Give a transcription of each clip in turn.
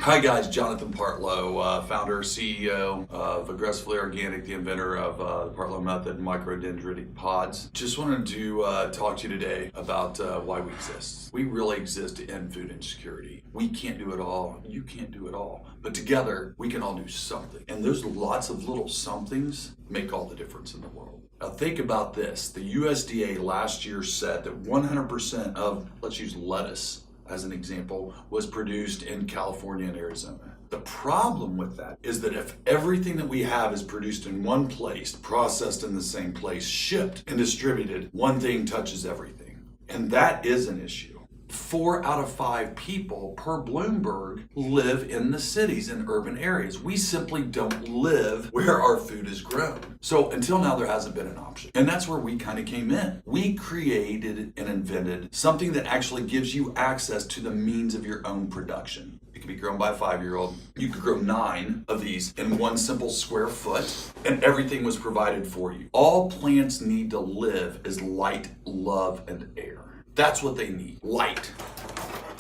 Hi guys, Jonathan Partlow, founder, CEO of Aggressively Organic, the inventor of the Partlow Method and microdendritic pods. Just wanted to talk to you today about why we exist. We really exist to end food insecurity. We can't do it all, you can't do it all, but together we can all do something. And those lots of little somethings make all the difference in the world. Now think about this. The USDA last year said that 100% of, let's use lettuce as an example, was produced in California and Arizona. The problem with that is that if everything that we have is produced in one place, processed in the same place, shipped and distributed, one thing touches everything. And that is an issue. 4 out of 5 people per Bloomberg live in the cities and urban areas. We simply don't live where our food is grown. So until now, there hasn't been an option. And that's where we kind of came in. We created and invented something that actually gives you access to the means of your own production. It can be grown by a 5-year-old. You could grow 9 of these in one simple square foot, and everything was provided for you. All plants need to live is light, love, and air. That's what they need, light.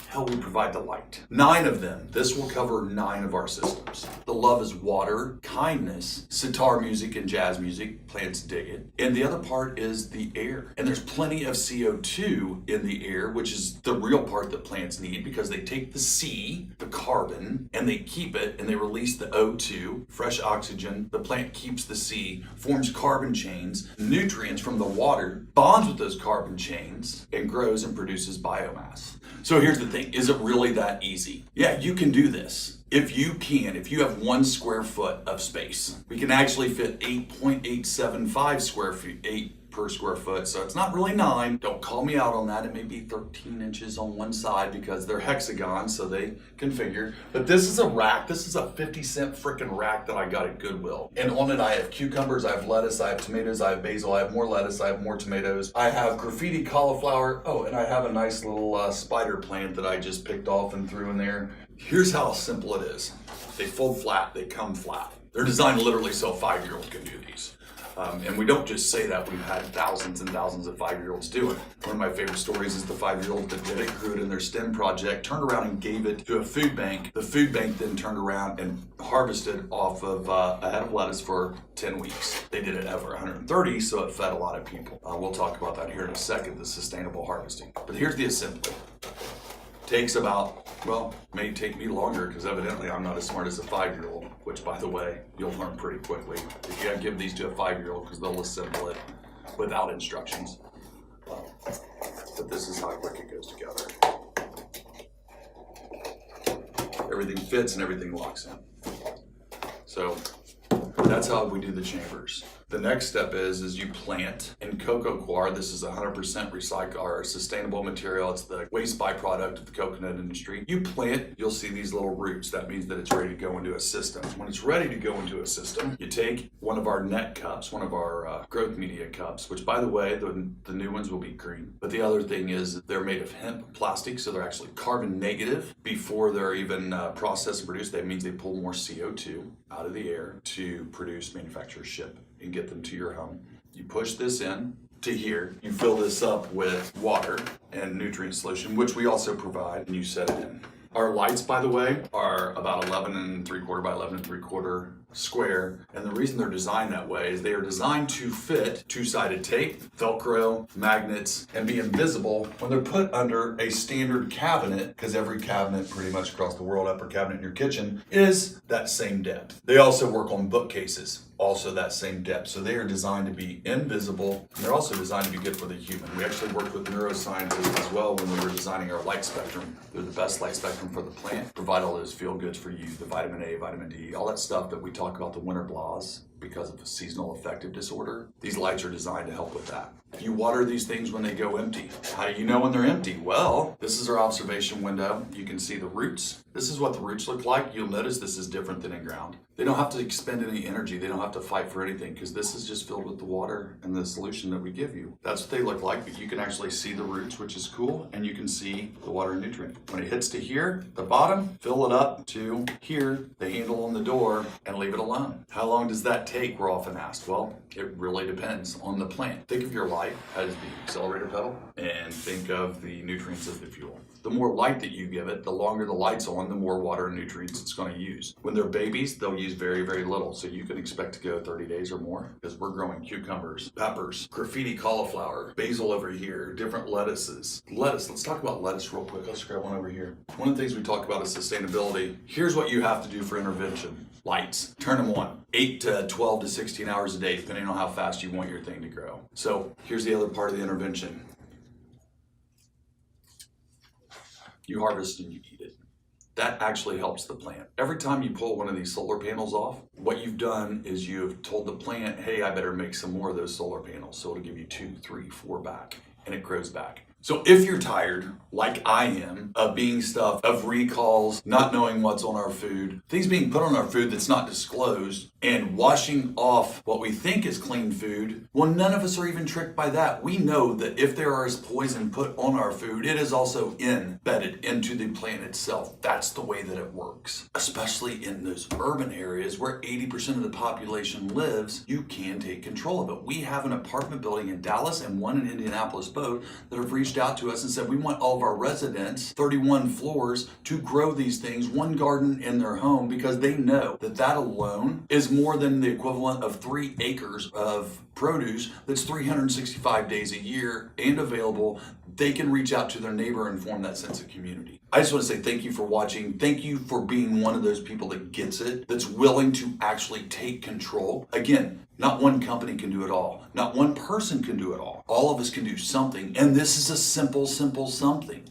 How we provide the light. 9 of them. This will cover 9 of our systems. The love is water, kindness, sitar music and jazz music. Plants dig it. And the other part is the air. And there's plenty of CO2 in the air, which is the real part that plants need because they take the C, the carbon, and they keep it and they release the O2, fresh oxygen. The plant keeps the C, forms carbon chains, nutrients from the water, bonds with those carbon chains, and grows and produces biomass. So here's the thing, is it really that easy? Yeah, you can do this. If you have 1 square foot of space, we can actually fit 8.875 square feet, 8 per square foot. So it's not really 9. Don't call me out on that. It may be 13 inches on one side because they're hexagons, so they configure. But this is a rack. This is a 50-cent freaking rack that I got at Goodwill. And on it, I have cucumbers, I have lettuce, I have tomatoes, I have basil, I have more lettuce, I have more tomatoes. I have graffiti cauliflower. Oh, and I have a nice little spider plant that I just picked off and threw in there. Here's how simple it is. They fold flat, they come flat. They're designed literally so a 5-year-old can do these. And we don't just say that, we've had thousands and thousands of 5-year-olds do it. One of my favorite stories is the 5-year-old that did it, grew it in their STEM project, turned around and gave it to a food bank. The food bank then turned around and harvested off of a head of lettuce for 10 weeks. They did it over 130, so it fed a lot of people. We'll talk about that here in a second, the sustainable harvesting. But here's the assembly. Takes about, well, may take me longer because evidently I'm not as smart as a 5-year-old, which by the way, you'll learn pretty quickly. If you give these to a 5-year-old because they'll assemble it without instructions. But this is how quick it goes together. Everything fits and everything locks in. So that's how we do the chambers. The next step is you plant in cocoa coir. This is 100% recycled or sustainable material. It's the waste byproduct of the coconut industry. You plant, you'll see these little roots. That means that it's ready to go into a system. When it's ready to go into a system, you take one of our net cups, one of our growth media cups, which by the way, the new ones will be green. But the other thing is they're made of hemp plastic, so they're actually carbon negative before they're even processed and produced. That means they pull more CO2 out of the air to produce, manufacture, ship, and get them to your home. You push this in to here. You fill this up with water and nutrient solution, which we also provide, and you set it in. Our lights, by the way, are about 11 3/4 by 11 3/4 square, and the reason they're designed that way is they are designed to fit 2-sided tape, Velcro, magnets, and be invisible when they're put under a standard cabinet, because every cabinet pretty much across the world, upper cabinet in your kitchen, is that same depth. They also work on bookcases, also that same depth. So they are designed to be invisible, and they're also designed to be good for the human. We actually worked with neuroscientists as well when we were designing our light spectrum. They're the best light spectrum for the plant, provide all those feel goods for you, the vitamin A, vitamin D, all that stuff that we talk about, the winter blahs, because of a seasonal affective disorder. These lights are designed to help with that. You water these things when they go empty. How do you know when they're empty? Well, this is our observation window. You can see the roots. This is what the roots look like. You'll notice this is different than in ground. They don't have to expend any energy. They don't have to fight for anything because this is just filled with the water and the solution that we give you. That's what they look like, but you can actually see the roots, which is cool, and you can see the water and nutrient. When it hits to here, the bottom, fill it up to here, the handle on the door, and leave it alone. How long does that take? We're often asked. Well, it really depends on the plant. Think of your life as the accelerator pedal and think of the nutrients as the fuel. The more light that you give it, the longer the light's on, the more water and nutrients it's going to use. When they're babies, they'll use very, very little. So you can expect to go 30 days or more because we're growing cucumbers, peppers, graffiti cauliflower, basil over here, different lettuces. Let's talk about lettuce real quick. Let's grab one over here. One of the things we talk about is sustainability. Here's what you have to do for intervention. Lights, turn them on 8 to 12 to 16 hours a day, depending on how fast you want your thing to grow. So here's the other part of the intervention. You harvest and you eat it. That actually helps the plant. Every time you pull one of these solar panels off, what you've done is you've told the plant, hey, I better make some more of those solar panels. So it'll give you 2, 3, 4 back, and it grows back. So if you're tired, like I am, of being stuffed, of recalls, not knowing what's on our food, things being put on our food that's not disclosed, and washing off what we think is clean food, well, none of us are even tricked by that. We know that if there is poison put on our food, it is also embedded into the plant itself. That's the way that it works. Especially in those urban areas where 80% of the population lives, you can take control of it. We have an apartment building in Dallas and one in Indianapolis both that have reached out to us and said, we want all of our residents, 31 floors, to grow these things, one garden in their home, because they know that that alone is more than the equivalent of 3 acres of produce that's 365 days a year and available. They can reach out to their neighbor and form that sense of community. I just want to say thank you for watching. Thank you for being one of those people that gets it, that's willing to actually take control. Again, not one company can do it all. Not one person can do it all. All of us can do something, and this is a simple something.